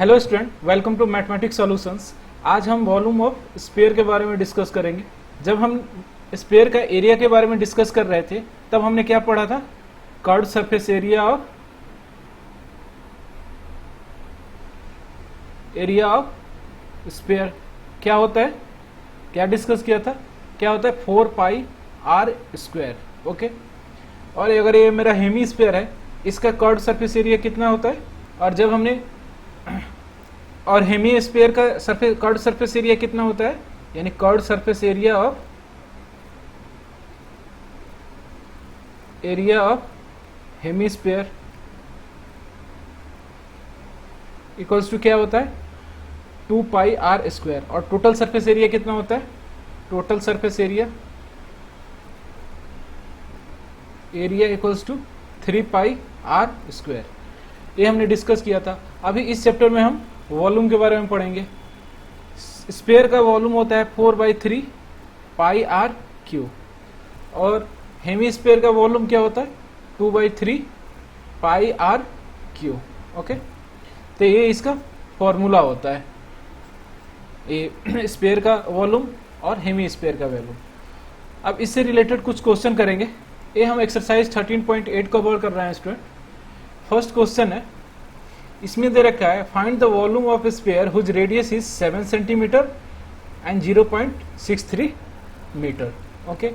Hello student, welcome to mathematics solutions. आज हम volume of sphere के बारे में डिस्कस करेंगे। जब हम स्फीयर का एरिया के बारे में डिस्कस कर रहे थे तब हमने क्या पढ़ा था? Curved surface area of sphere क्या होता है, क्या डिस्कस किया था? क्या होता है? 4 पाई आर स्क्वायर। ओके, और अगर ये मेरा हेमी स्फीयर है, इसका कर्व्ड सरफेस एरिया कितना होता है? और जब हमने और हेमी स्फीयर का कर्व्ड सरफेस एरिया कितना होता है? यानी curved surface area of hemisphere equals to क्या होता है? 2 पाई आर स्क्वायर। और टोटल सरफेस एरिया कितना होता है? Total surface area equals to 3 pi r square. ये हमने डिस्कस किया था। अभी इस चैप्टर में हम वॉल्यूम के बारे में पढ़ेंगे। स्फीयर का वॉल्यूम होता है 4/3 पाई आर क्यू, और हेमी स्फीयर का वॉल्यूम क्या होता है? 2/3 पाई आर क्यू। ओके, तो ये इसका फॉर्मूला होता है, ये स्फीयर का वॉल्यूम और हेमी स्फीयर का वॉल्यूम। अब इससे रिलेटेड कुछ क्वेश्चन करेंगे। ये हम एक्सरसाइज 13.8 कवर कर रहे हैं स्टूडेंट। फर्स्ट क्वेश्चन है, इसमें दे रखा है find the volume of sphere whose radius is 7 centimetre and 0.63 metre. Okay,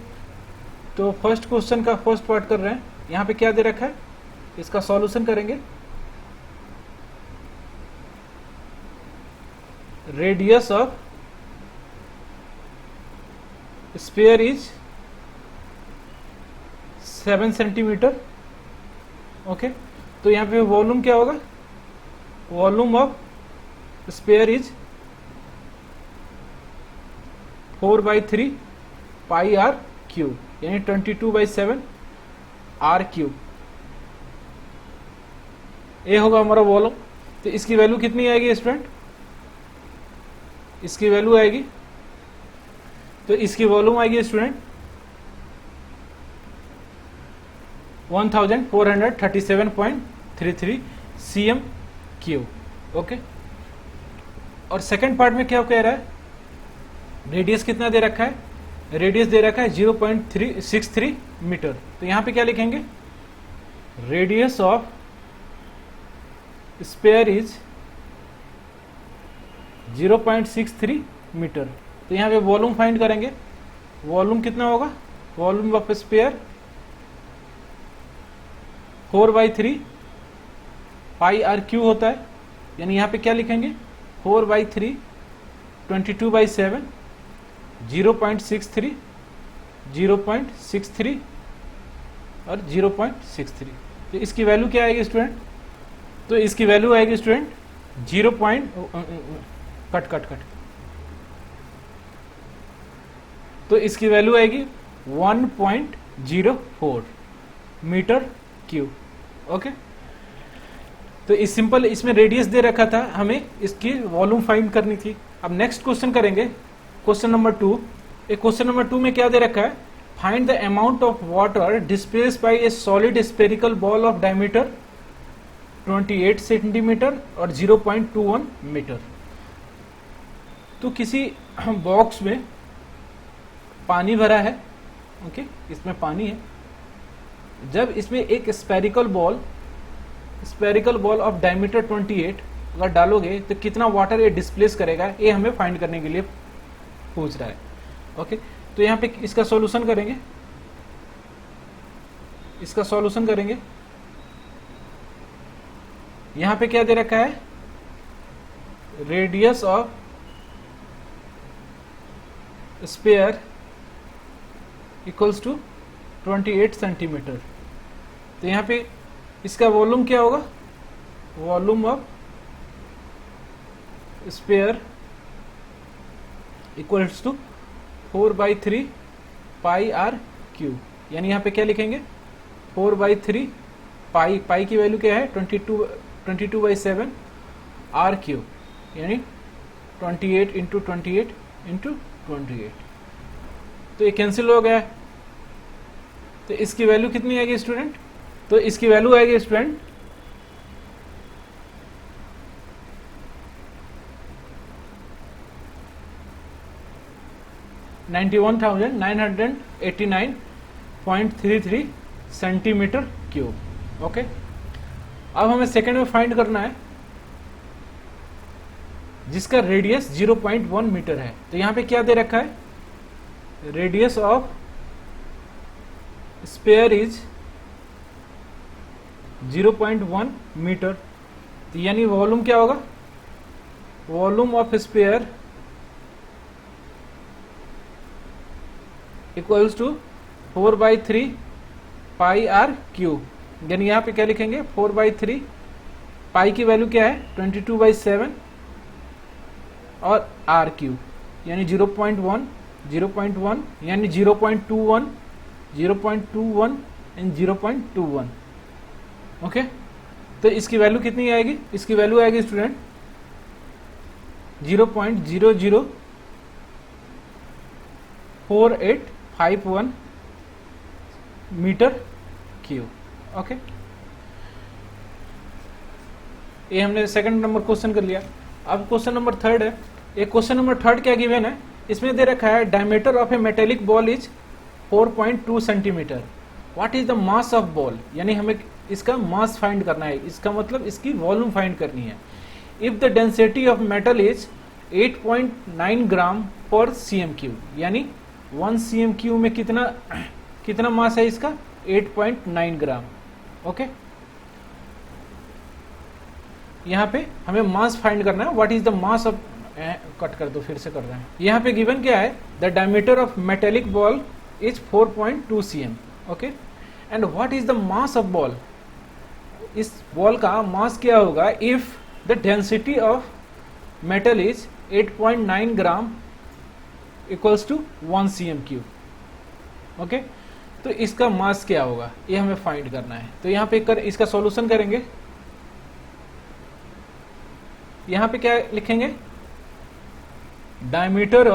तो फर्स्ट क्वेश्चन का फर्स्ट पार्ट कर रहे हैं। यहाँ पे क्या दे रखा है, इसका सॉल्यूशन करेंगे। Radius of sphere is 7 centimetre. Okay, तो यहाँ पे वॉल्यूम क्या होगा? Volume of sphere is 4/3 pi r cube, यानी 22/7 आर क्यूब। ये होगा हमारा वॉल्यूम। तो इसकी वैल्यू कितनी आएगी स्टूडेंट? इसकी वैल्यू आएगी, तो इसकी वॉल्यूम आएगी स्टूडेंट 1437.33 cm क्यूब। ओके, और सेकंड पार्ट में क्या कह रहा है? रेडियस कितना दे रखा है? रेडियस दे रखा है 0.363 मीटर। तो यहां पे क्या लिखेंगे? Radius of sphere is 0.63 metre. तो यहां पे वॉल्यूम फाइंड करेंगे। वॉल्यूम कितना होगा? Volume of sphere 4/3 pi r cube होता है, यानी यहाँ पे क्या लिखेंगे? 4/3 22/7 0.63 0.63 और 0.63। तो इसकी वैल्यू क्या आएगी स्टूडेंट? तो इसकी वैल्यू आएगी स्टूडेंट 0. कट। तो इसकी वैल्यू आएगी 1.04 मीटर क्यूब। ओके, तो इस सिंपल इसमें रेडियस दे रखा था, हमें इसकी वॉल्यूम फाइंड करनी थी। अब नेक्स्ट क्वेश्चन करेंगे, क्वेश्चन नंबर 2। एक क्वेश्चन नंबर 2 में क्या दे रखा है? Find the amount of water displaced by A solid spherical ball of diameter 28 centimetre और 0.21 मीटर। तो किसी बॉक्स में पानी भरा है। ओके, इसमें पानी है। जब इसमें एक स्फेरिकल बॉल ऑफ डायमीटर 28 अगर डालोगे तो कितना वाटर ये डिस्प्लेस करेगा, ये हमें फाइंड करने के लिए पूछ रहा है। ओके, तो यहाँ पे इसका सॉल्यूशन करेंगे। यहाँ पे क्या दे रखा है? Radius of sphere equals to 28 centimetre. तो यहाँ पे इसका वॉल्यूम क्या होगा? Volume of sphere equals to 4/3 pi r cube, यानी यहाँ पे क्या लिखेंगे? 4/3 पाई की वैल्यू क्या है? 22/7 आर क्यूब, यानी 28 × 28 × 28। तो ये कैंसिल हो गया है। तो इसकी वैल्यू कितनी आएगी स्टूडेंट? तो इसकी वैल्यू आएगी स्टूडेंट 91,989.33 सेंटीमीटर क्यूब। ओके, अब हमें सेकंड में फाइंड करना है जिसका रेडियस 0.1 मीटर है। तो यहां पे क्या दे रखा है, radius of sphere is 0.1 metre. तो यानी वॉल्यूम क्या होगा, volume of sphere equals to 4/3 pi r cube. यानी यहां पे क्या लिखेंगे, 4/3, पाई की वैल्यू क्या है 22/7 और आर क्यूब यानी 0.1 0.1 यानी 0.21 0.21 एंड 0.21। ओके, तो इसकी वैल्यू कितनी आएगी, इसकी वैल्यू आएगी स्टूडेंट 0.004851 मीटर क्यूब। ओके, ये हमने सेकंड नंबर क्वेश्चन कर लिया। अब क्वेश्चन नंबर थर्ड है। ये क्वेश्चन नंबर थर्ड क्या गिवन है, इसमें दे रखा है diameter of A metallic ball is 4.2 centimetre. What is the mass of ball, यानी हमें इसका मास फाइंड करना है, इसका मतलब इसकी वॉल्यूम फाइंड करनी है। If the density of metal is 8.9 ग्राम पर सीएम क्यूब, यानी 1 सीएम क्यूब में कितना मास है इसका, 8.9 ग्राम। ओके, यहाँ पे हमें मास फाइंड करना है। What is the mass of, cut कर दो, फिर से कर रहे हैं। यहाँ पे गिवन क्या है, the diameter of metallic ball is 4.2 cm। Okay, and what is the mass of ball, इस बॉल का मास क्या होगा if the density of metal is 8.9 gram equals to 1 cm cube. Okay, तो इसका मास क्या होगा ये हमें फाइंड करना है। तो यहाँ पे इसका सॉल्यूशन करेंगे। यहाँ पे क्या लिखेंगे, diameter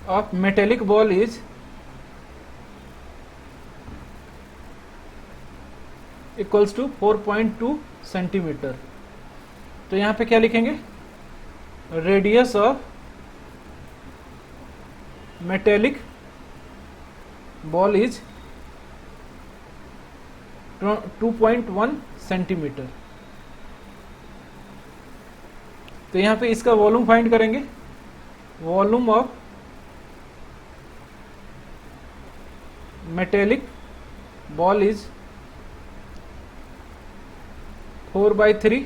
of metallic ball is equals to 4.2 centimetre. तो यहाँ पे क्या लिखेंगे, radius of metallic ball is 2.1 centimetre. तो यहां पे इसका वॉल्यूम फाइंड करेंगे। Volume of metallic ball is 4/3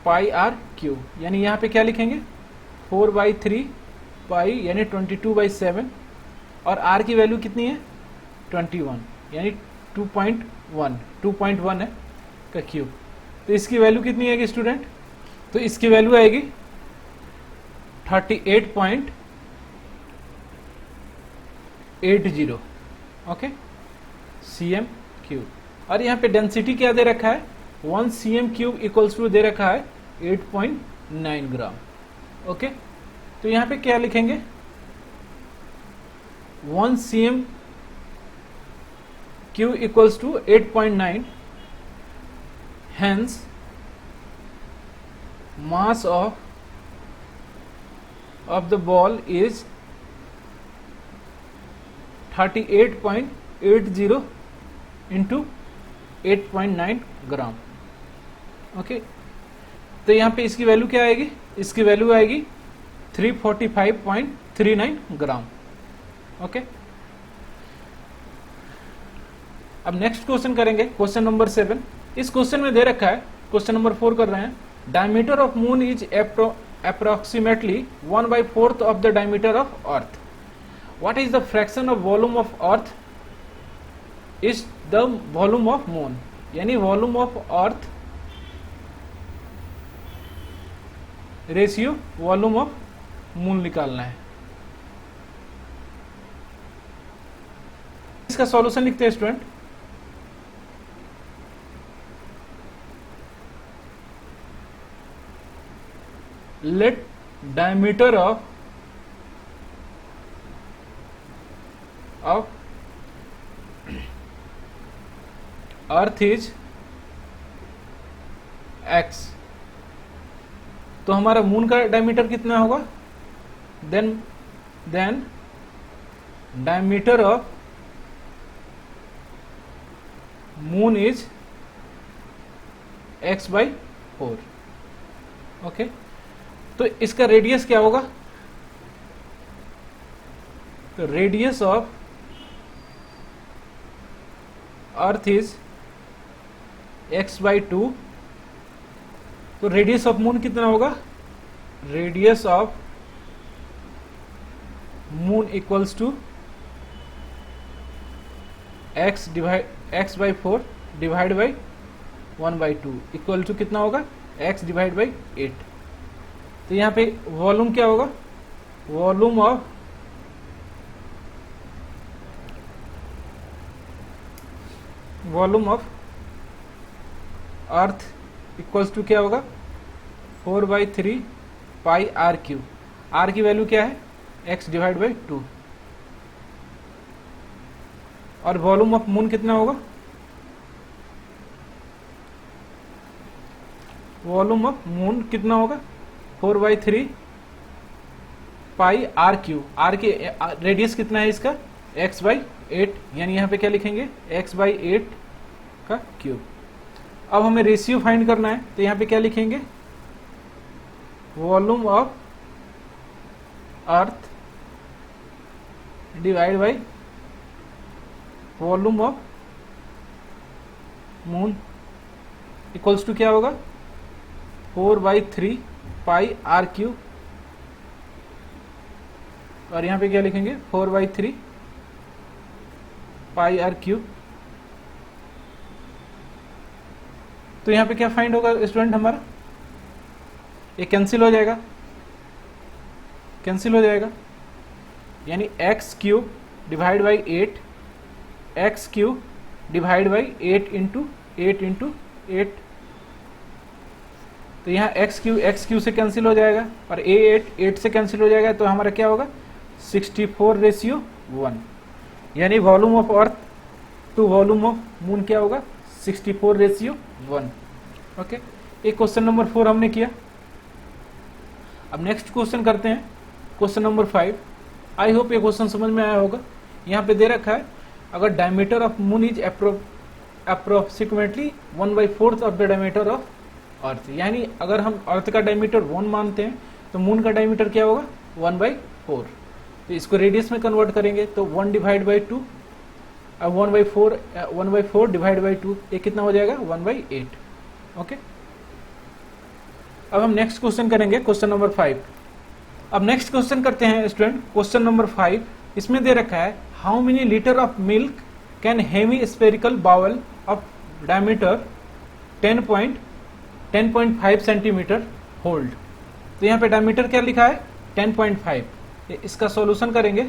pi r cube, यानी यहां पे क्या लिखेंगे 4/3 पाई यानी 22/7 और आर की वैल्यू कितनी है 21 यानी 2.1 है का क्यूब। तो इसकी वैल्यू कितनी आएगी स्टूडेंट, तो इसकी वैल्यू आएगी 38.80। Okay, cm cube. और यहाँ पे डेंसिटी क्या दे रखा है, 1 cm क्यूब इक्वल्स टू दे रखा है 8.9 ग्राम। ओके, तो यहाँ पे क्या लिखेंगे 1 cm cube equals to 8.9, hence mass of the ball is 38.80 into 8.9 gram. Okay, तो यहाँ पे इसकी वैल्यू क्या आएगी, इसकी वैल्यू आएगी 345.39 ग्राम। ओके, अब नेक्स्ट क्वेश्चन करेंगे, क्वेश्चन नंबर 7। इस क्वेश्चन में दे रखा है, क्वेश्चन नंबर 4 कर रहे हैं, diameter of moon is approximately 1/4 of the diameter of earth. What is the fraction of volume of earth is the volume of moon, यानी volume of earth ratio volume of moon निकालना है। इसका solution लिखते हैं student. Let diameter of earth is x तो हमारा moon का diameter कितना होगा, then diameter of moon is x/4। Okay, तो इसका रेडियस क्या होगा, तो radius of earth is x/2। तो रेडियस ऑफ मून कितना होगा, radius of moon equals to x/4 divide by 1/2 equal to कितना होगा, x डिवाइड बाई 8। तो यहाँ पे वॉल्यूम क्या होगा, volume of earth equals to क्या होगा, 4/3 पाई r3। r की वैल्यू क्या है, x डिवाइड बाई 2। और वॉल्यूम ऑफ मून कितना होगा, वॉल्यूम ऑफ मून कितना होगा, 4/3 पाई r3। r के रेडियस कितना है इसका, x/8, यानी यहाँ पे क्या लिखेंगे, x/8 का क्यूब। अब हमें रेशियो फाइंड करना है, तो यहाँ पे क्या लिखेंगे, volume of earth divide by volume of moon equals to क्या होगा, 4/3 पाई r3। और यहाँ पे क्या लिखेंगे, 4/3 पाई r3। तो यहाँ पे क्या फाइंड होगा स्टूडेंट हमारा, ये कैंसिल हो जाएगा, यानी x³ divide by 8, x³ divide by 8 into 8। तो यहाँ x³ से कैंसिल हो जाएगा और 8 से कैंसिल हो जाएगा, तो हमारा क्या होगा, 64:1। यानी volume of earth to volume of moon क्या होगा, 64:1। ओके, एक क्वेश्चन नंबर 4 हमने किया। अब नेक्स्ट क्वेश्चन करते हैं, क्वेश्चन नंबर 5। आई होप ये क्वेश्चन समझ में आया होगा। यहाँ पे दे रखा है, अगर diameter of moon is approximately 1/4 of the diameter of अर्थ, यानी अगर हम अर्थ का डायमीटर 1 मानते हैं तो मून का डायमीटर क्या होगा, 1/4। तो इसको रेडियस में कन्वर्ट करेंगे तो 1 डिवाइड बाई 2, अब 1/4 डिवाइड बाई 2, ये कितना हो जाएगा, 1/8। ओके, अब हम नेक्स्ट क्वेश्चन करेंगे, क्वेश्चन नंबर 5। अब नेक्स्ट क्वेश्चन करते हैं स्टूडेंट, क्वेश्चन नंबर 5। इसमें दे रखा है, how many litre of milk can hemispherical bowl of diameter 10.5 centimetre hold. तो यहाँ पे डायमीटर क्या लिखा है, 10.5। इसका सॉल्यूशन करेंगे।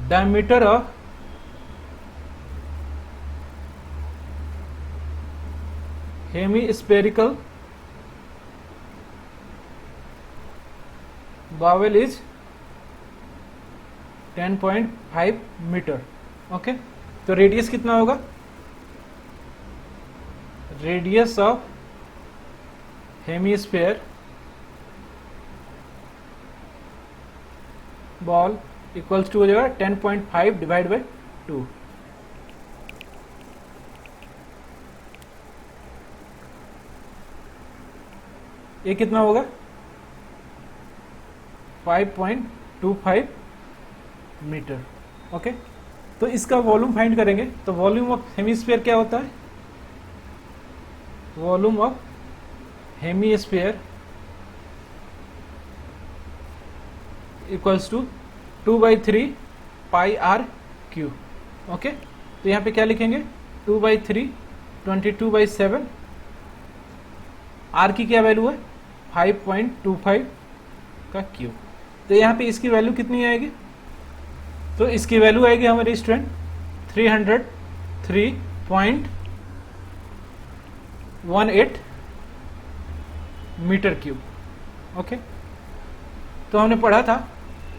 Diameter of hemispherical bowl is 10.5 metre. Okay, तो रेडियस कितना होगा, radius of hemisphere ball equals to हो जाएगा 10.5 डिवाइड बाई 2। ये कितना होगा, 5.25 मीटर। ओके, तो इसका वॉल्यूम फाइंड करेंगे। तो वॉल्यूम ऑफ हेमीस्फीयर क्या होता है, volume of hemisphere equals to 2/3 pi r cube. Okay, तो यहाँ पे क्या लिखेंगे, 2/3 22/7। आर की क्या वैल्यू है, 5.25 का क्यूब। तो यहाँ पे इसकी वैल्यू कितनी आएगी, तो इसकी वैल्यू आएगी हमारे स्टूडेंट 303.18 मीटर क्यूब। ओके, तो हमने पढ़ा था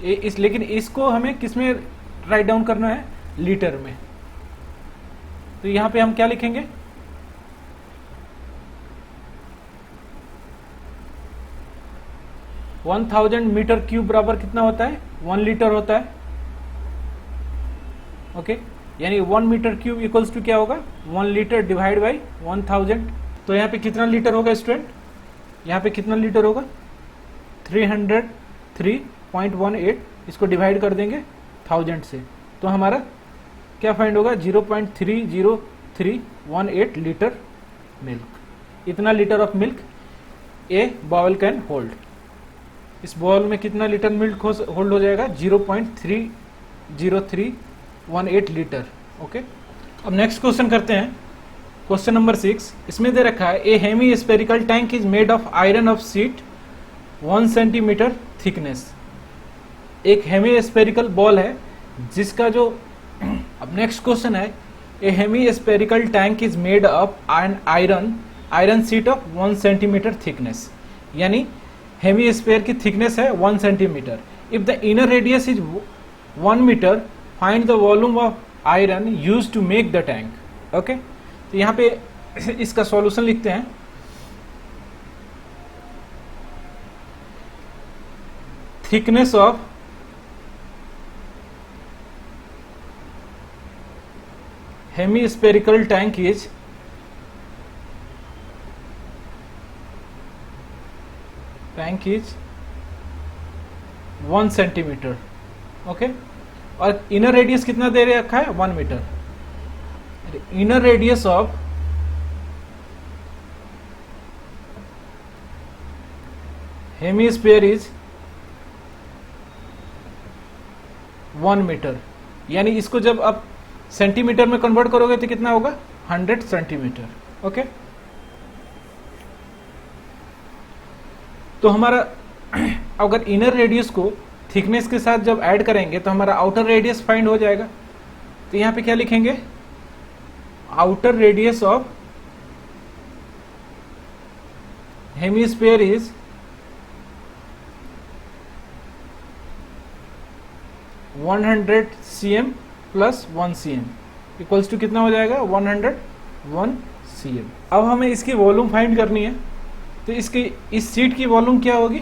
लेकिन इसको हमें किस में राइट डाउन करना है, लीटर में। तो यहाँ पे हम क्या लिखेंगे, 1000 मीटर क्यूब बराबर कितना होता है, 1 लीटर होता है। ओके, यानी 1 मीटर क्यूब इक्वल्स टू क्या होगा, 1 लीटर डिवाइड बाई 1000। तो यहाँ पे कितना लीटर होगा स्टूडेंट, यहाँ पे कितना लीटर होगा, 303.18। इसको डिवाइड कर देंगे 1000 से, तो हमारा क्या फाइंड होगा, 0.30318 लीटर मिल्क। इतना litre of milk a bowl can hold. इस बाउल में कितना लीटर मिल्क होल्ड हो जाएगा, 0.30318 लीटर। ओके, अब नेक्स्ट क्वेश्चन करते हैं, क्वेश्चन नंबर 6। इसमें दे रखा है a hemispherical tank is made of iron of sheet 1 centimetre thickness. एक हेमी स्पेरिकल बॉल है जिसका जो अब नेक्स्ट क्वेश्चन है, a hemispherical tank is made of an iron sheet of 1 centimetre thickness. यानी हेमी स्पेयर की thickness है 1 centimetre. If the inner radius is 1 metre, find the volume of iron use to make the tank. Okay, तो यहाँ पे इसका solution लिखते हैं। Thickness of hemispherical tank is 1 centimetre. Okay, और इनर रेडियस कितना दे रखा है, 1 metre. Inner radius of hemisphere is 1 metre. यानी इसको जब आप सेंटीमीटर में कन्वर्ट करोगे तो कितना होगा, 100 सेंटीमीटर। ओके, तो हमारा अगर इनर रेडियस को थिकनेस के साथ जब ऐड करेंगे तो हमारा आउटर रेडियस फाइंड हो जाएगा। तो यहां पे क्या लिखेंगे, outer radius of hemisphere is 100 cm plus 1 cm equals to कितना हो जाएगा, 101 cm। अब हमें इसकी वॉल्यूम फाइंड करनी है, तो इसकी इस सीट की वॉल्यूम क्या होगी,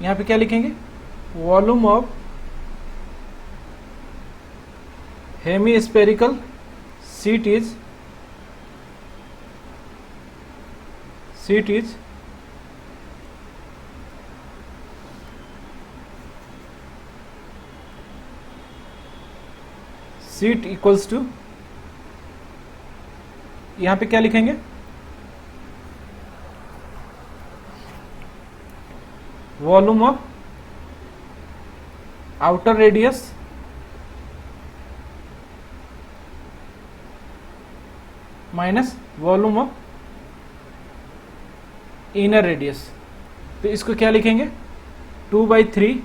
यहाँ पे क्या लिखेंगे, volume of hemispherical sheet is 'sheet equals to, यहां पे क्या लिखेंगे, volume of outer radius minus volume of inner radius. तो इसको क्या लिखेंगे, 2/3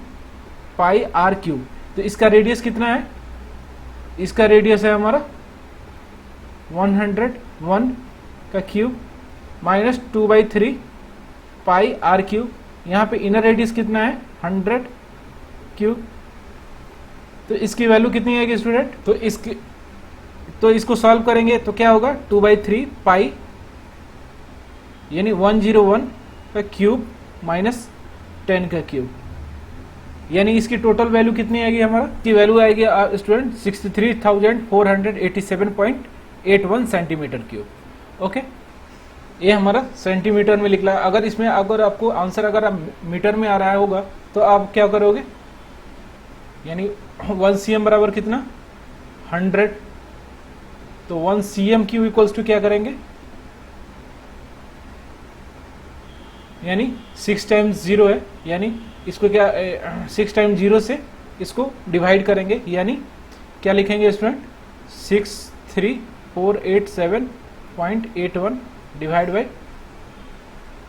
पाई आर क्यूब। तो इसका रेडियस कितना है, इसका रेडियस है हमारा 101 का cube minus 2/3 pi r cube. यहाँ पे इनर रेडियस कितना है, 100 क्यूब। तो इसकी वैल्यू कितनी आएगी स्टूडेंट, तो इसको सॉल्व करेंगे तो क्या होगा, 2/3 पाई यानी 101 का क्यूब माइनस 10 का क्यूब, यानी इसकी टोटल वैल्यू कितनी आएगी, हमारा की वैल्यू आएगी स्टूडेंट 63,487.81 सेंटीमीटर क्यूब। ओके, ये हमारा सेंटीमीटर में निकला। अगर इसमें अगर आपको आंसर अगर आप मीटर में आ रहा होगा तो आप क्या करोगे, यानी 1 cm बराबर कितना, 100। तो 1 cm क्यूब इक्वल्स टू क्या करेंगे, यानी 6 टाइम्स 0 है, यानी इसको क्या 6 टाइम्स 0 से इसको डिवाइड करेंगे, यानी क्या लिखेंगे स्टूडेंट, 63487.81 डिवाइड बाई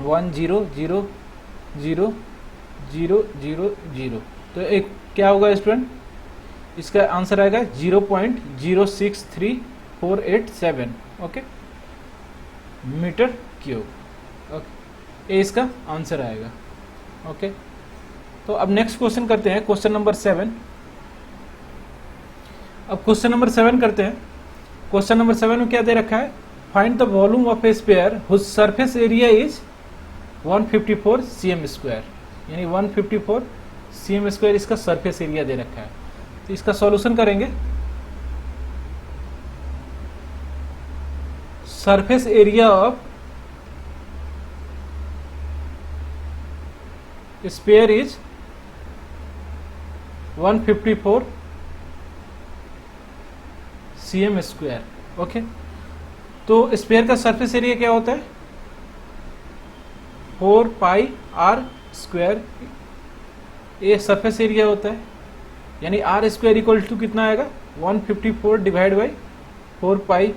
1000000। तो एक क्या होगा स्टूडेंट, इसका आंसर आएगा 0.063487 ओके मीटर क्यूब। ओके, ये इसका आंसर आएगा। ओके, तो अब नेक्स्ट क्वेश्चन करते हैं, क्वेश्चन नंबर 7। अब क्वेश्चन नंबर 7 करते हैं। क्वेश्चन नंबर 7 में क्या दे रखा है, find the volume of a sphere whose surface area is 154 cm square. यानी 154 cm स्क्वायर इसका सरफेस एरिया दे रखा है। तो इसका सॉल्यूशन करेंगे। Surface area of sphere is 154 cm square. Okay, तो स्फीयर का सरफेस एरिया क्या होता है? 4 पाई आर स्क्वायर, ये सरफेस एरिया होता है। यानी आर स्क्वायर इक्वल टू कितना आएगा? 154 डिवाइड बाई 4 पाई,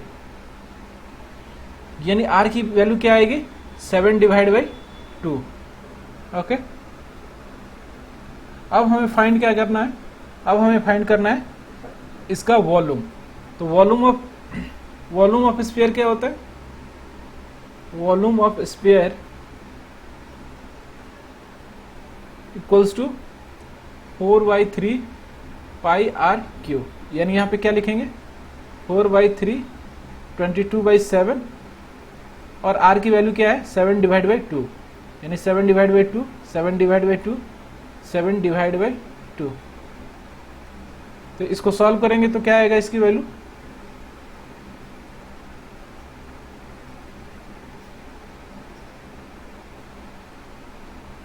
यानी आर की वैल्यू क्या आएगी? 7 डिवाइड बाई 2। ओके, अब हमें फाइंड क्या करना है? अब हमें फाइंड करना है इसका वॉल्यूम। तो वॉल्यूम ऑफ स्फीयर क्या होता है? Volume of sphere equals to 4/3 pi r cube. यानी यहाँ पे क्या लिखेंगे? 4/3 22/7, और आर की वैल्यू क्या है? 7 डिवाइड बाई 2, यानी 7 divide by 2, 7 divide by 2, 7 divide by 2। तो इसको सॉल्व करेंगे तो क्या आएगा इसकी वैल्यू?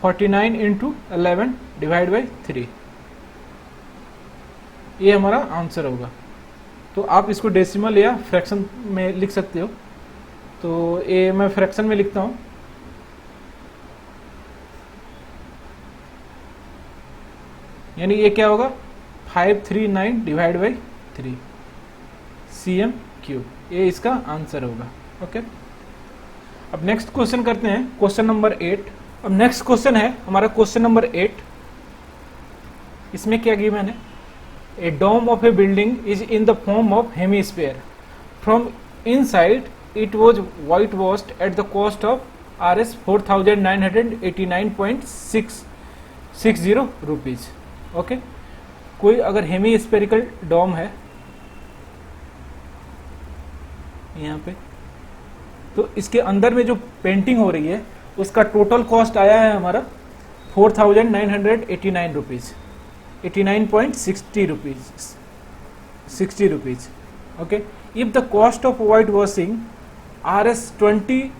(49 × 11 divide by 3). ये हमारा आंसर होगा। तो आप इसको डेसिमल या फ्रैक्शन में लिख सकते हो। तो ये मैं फ्रैक्शन में लिखता हूं। यानी ये क्या होगा? 539 डिवाइड बाई 3 cm क्यूब। ये इसका आंसर होगा। ओके, अब नेक्स्ट क्वेश्चन करते हैं, क्वेश्चन नंबर 8। अब नेक्स्ट क्वेश्चन है हमारा क्वेश्चन नंबर 8। इसमें क्या गिवन है? A dome of a building is in the form of hemisphere. From inside it was whitewashed at the cost of Rs 4,989.660 rupees। Okay, कोई अगर हेमी स्पेरिकल डोम है यहाँ पे, तो इसके अंदर में जो पेंटिंग हो रही है उसका टोटल कॉस्ट आया है हमारा 4,989 rupees, 89.60 rupees. Okay, if the cost of white washing Rs 20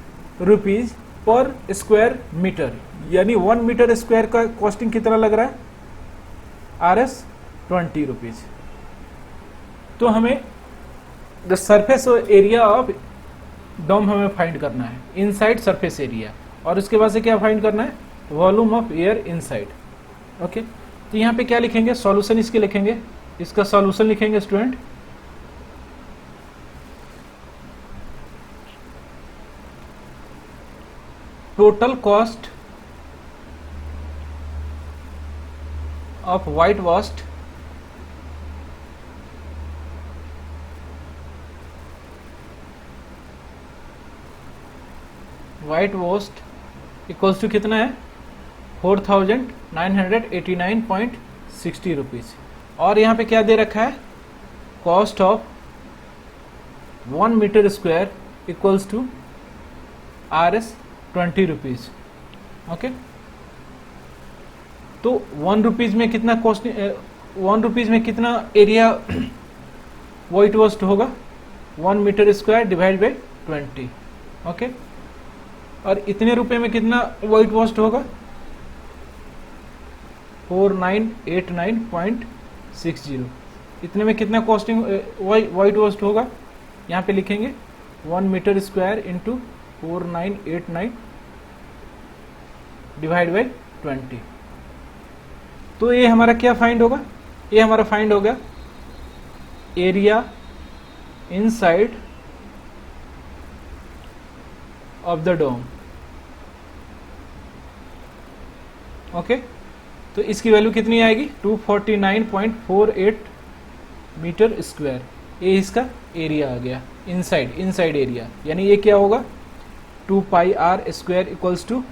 rupees per square metre, यानी 1 मीटर स्क्वायर का कॉस्टिंग कितना लग रहा है? Rs 20 rupees. तो हमें the surface area of dome हमें फाइंड करना है, इनसाइड सरफेस एरिया, और उसके बाद से क्या फाइंड करना है? Volume of air inside. Okay, तो यहाँ पे क्या लिखेंगे? सॉल्यूशन इसके लिखेंगे। इसका सॉल्यूशन लिखेंगे student. Total cost of white washed equals to कितना है? 4,989.60 रुपीज। और यहाँ पे क्या दे रखा है? Cost of 1 metre square equals to Rs 20 rupees. Okay, तो 1 रुपीज में कितना कॉस्ट, 1 रुपीज में कितना एरिया वाइट वॉश्ड होगा? 1 metre square divide by 20। Okay, और इतने रुपए में कितना वाइट वॉश्ड होगा? 4,989.60। इतने में कितना कॉस्टिंग वाइट वॉश्ड होगा? यहाँ पे लिखेंगे 1 metre square into 4,989 divide by 20। तो ये हमारा क्या फाइंड होगा? ये हमारा फाइंड होगा area inside of the dome. Okay, तो इसकी वैल्यू कितनी आएगी? 249.48 मीटर स्क्वायर। ये इसका एरिया आ गया, इनसाइड एरिया। यानी ये क्या होगा? 2 pi r square equals to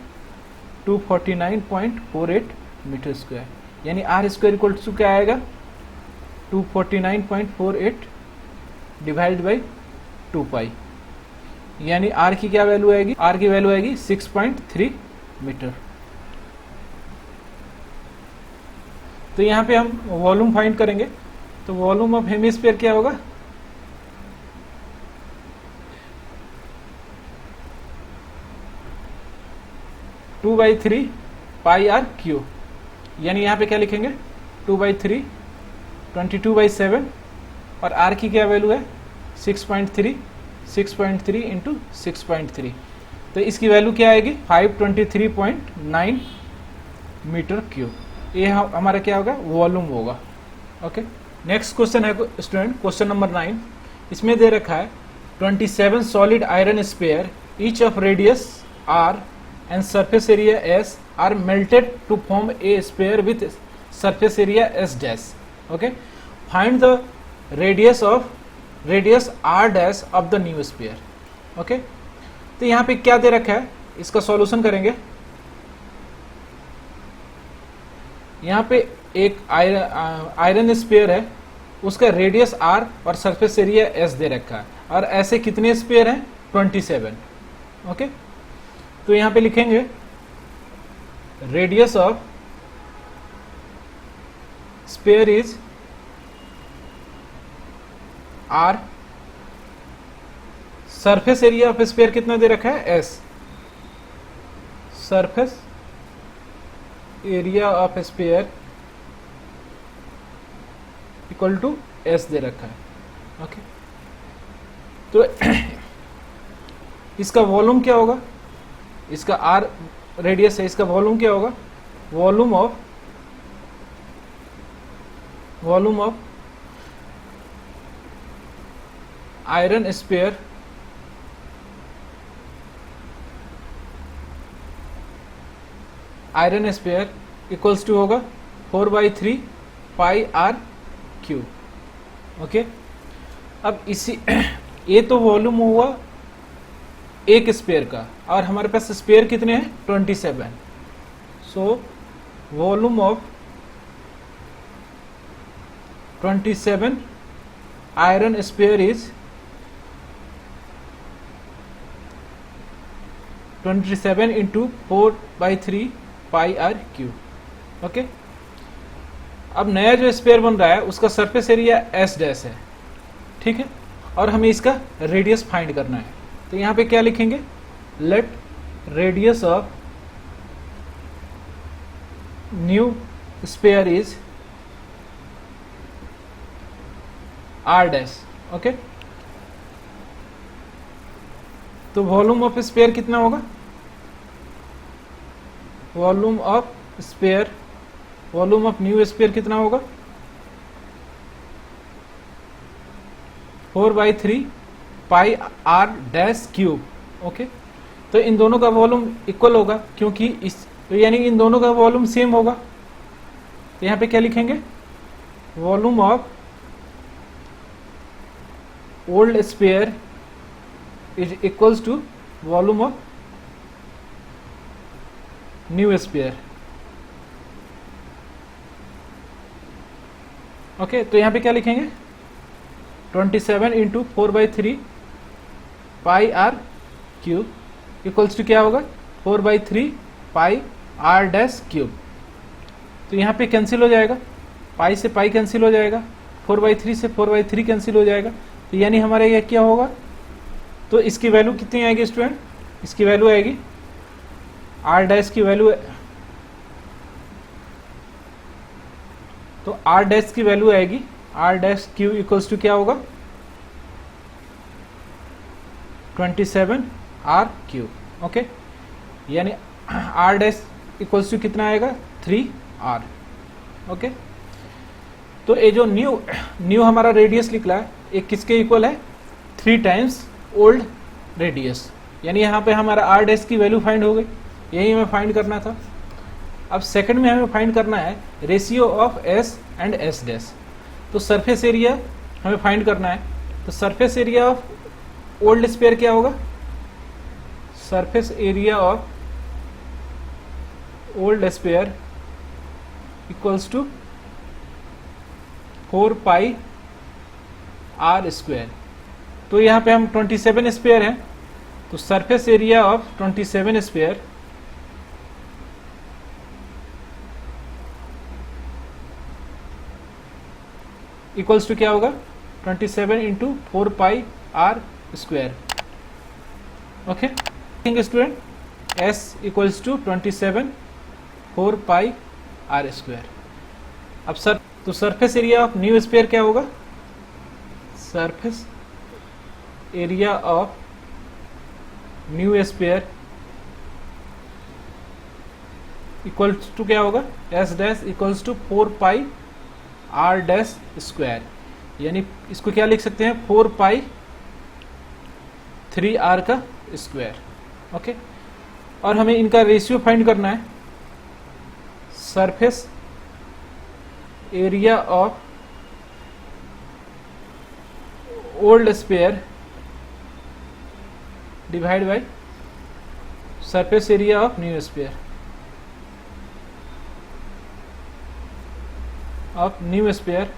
249.48 metre square. यानी आर स्क्वायर इक्वल्स टू क्या आएगा? 249.48 डिवाइड बाई 2 पाई। यानी आर की क्या वैल्यू आएगी? आर की वैल्यू आएगी 6.3 मीटर। तो यहाँ पे हम वॉल्यूम फाइंड करेंगे, तो वॉल्यूम ऑफ हेमिस्फीयर क्या होगा, two by three pi r cube, यानी यहाँ पे क्या लिखेंगे 2/3 22/7 और आर की क्या वैल्यू है 6.3 इंटू 6.3, तो इसकी वैल्यू क्या आएगी 523.9 मीटर क्यूब। ये हमारा क्या होगा वॉल्यूम होगा। ओके, नेक्स्ट क्वेश्चन है स्टूडेंट, क्वेश्चन नंबर 9। इसमें दे रखा है 27 solid iron sphere each of radius r and surface area S are melted to form a sphere with surface area S dash. Okay, find the radius R dash of the new sphere. Okay, तो यहाँ पे क्या दे रखा है, इसका solution करेंगे। यहाँ पे एक आयरन स्पेयर है, उसका रेडियस R और सरफेस एरिया S दे रखा है, और ऐसे कितने स्पेयर हैं 27। ओके, तो यहां पे लिखेंगे radius of sphere is r, surface area of sphere कितना दे रखा है s, surface area of sphere equal to s दे रखा है। ओके, तो इसका वॉल्यूम क्या होगा, इसका आर रेडियस है, इसका वॉल्यूम क्या होगा, volume of iron sphere equals to होगा 4/3 पाई आर क्यू। ओके, अब इसी ये तो वॉल्यूम हुआ एक स्पेयर का, और हमारे पास स्पेयर कितने हैं 27, so volume of 27 iron sphere is 27 into 4/3 pi r cube. Okay, अब नया जो स्पेयर बन रहा है उसका सरफेस एरिया एस डैश है, ठीक है, और हमें इसका रेडियस फाइंड करना है। तो यहां पे क्या लिखेंगे, let radius of new sphere is r dash. Okay, तो वॉल्यूम ऑफ स्पेयर कितना होगा, वॉल्यूम ऑफ न्यू स्पेयर कितना होगा 4/3 pi r dash cube. Okay, तो इन दोनों का वॉल्यूम इक्वल होगा, क्योंकि यानी इन दोनों का वॉल्यूम सेम होगा। तो यहां पे क्या लिखेंगे, volume of old sphere is equals to volume of new sphere. Okay, तो यहां पे क्या लिखेंगे 27 into 4/3 pi r cube equals to क्या होगा 4/3 पाई आर डैश क्यूब। तो यहाँ पे कैंसिल हो जाएगा, पाई से पाई कैंसिल हो जाएगा, 4/3 से 4/3 कैंसिल हो जाएगा, तो यानी हमारे ये क्या होगा, तो इसकी वैल्यू कितनी आएगी स्टूडेंट, इसकी वैल्यू आएगी आर डैश की वैल्यू, तो आर डैश की वैल्यू आएगी r dash cube equals to क्या होगा 27 आर क्यू। ओके, यानी आर डैश इक्वल्स टू कितना आएगा 3R। ओके, तो ये जो न्यू हमारा रेडियस निकला है, ये किसके इक्वल है 3 टाइम्स ओल्ड रेडियस, यानी यहाँ पे हमारा आर डैश की वैल्यू फाइंड हो गई, यही हमें फाइंड करना था। अब सेकंड में हमें फाइंड करना है ratio of S and S dash, तो सरफेस एरिया हमें फाइंड करना है। तो surface area of old sphere क्या होगा, surface area of old sphere equals to 4 pi r square. तो यहाँ पे हम 27 स्पेयर हैं, तो surface area of 27 sphere equals to क्या होगा 27 into 4 pi r square. Okay student, S equals to 27 4 pi r square. अब सर तो surface area of new sphere क्या होगा, surface area of new sphere equals to क्या होगा S dash equals to 4 pi r dash square, यानी इसको क्या लिख सकते हैं 4 पाई 3r का स्क्वायर। ओके, और हमें इनका रेशियो फाइंड करना है, surface area of old sphere divide by surface area of new sphere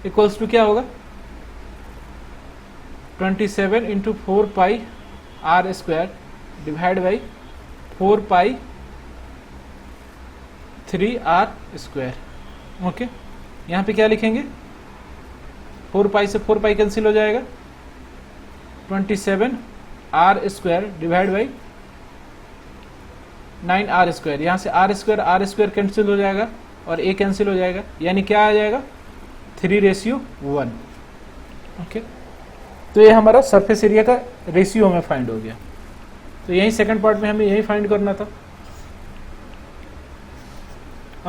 equals to क्या होगा 27 into 4 pi r square divide by 4 pi 3r square. Okay, यहाँ पे क्या लिखेंगे 4 पाई से 4 पाई कैंसिल हो जाएगा, 27 r square divide by 9r square, यहाँ से r स्क्वायर कैंसिल हो जाएगा और a कैंसिल हो जाएगा, यानी क्या आ जाएगा 3:1। ओके, तो ये हमारा सरफेस एरिया का रेशियो हमें फाइंड हो गया। तो यही सेकंड पार्ट में हमें यही फाइंड करना था।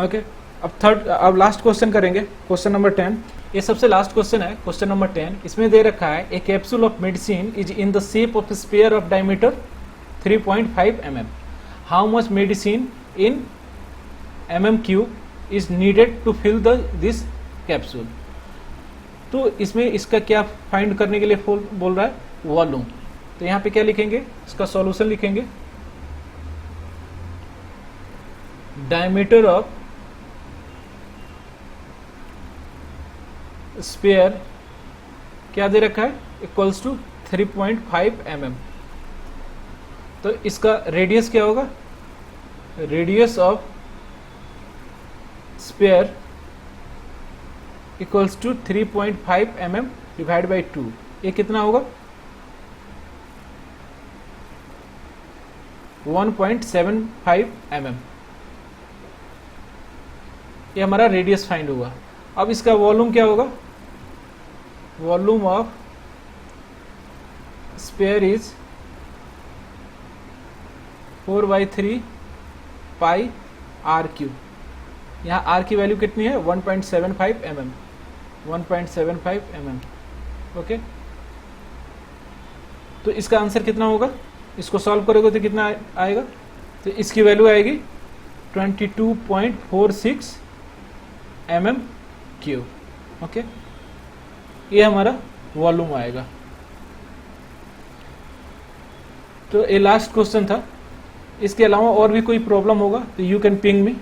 ओके, अब लास्ट क्वेश्चन करेंगे, क्वेश्चन नंबर 10। ये सबसे लास्ट क्वेश्चन है, क्वेश्चन नंबर 10। इसमें दे रखा है a capsule of medicine is in the shape of sphere of diameter 3.5 mm। How much medicine in mm³ is needed to fill this capsule. तो इसमें इसका क्या फाइंड करने के लिए बोल रहा है वॉल्यूम। तो यहाँ पे क्या लिखेंगे, इसका सॉल्यूशन लिखेंगे, डायमीटर ऑफ स्फीयर क्या दे रखा है इक्वल्स टू 3.5 mm। तो इसका रेडियस क्या होगा, radius of sphere equals to 3.5 mm divide by 2। ये कितना होगा 1.75 mm। ये हमारा रेडियस फाइंड होगा। अब इसका वॉल्यूम क्या होगा, volume of sphere is 4/3 pi r³। यहाँ r की वैल्यू कितनी है 1.75 mm, 1.75 mm। ओके, तो इसका आंसर कितना होगा, इसको सॉल्व करोगे तो कितना आएगा, तो इसकी वैल्यू आएगी 22.46 mm³। ओके, ये हमारा वॉल्यूम आएगा। तो ये लास्ट क्वेश्चन था। इसके अलावा और भी कोई प्रॉब्लम होगा तो यू कैन पिंग मी।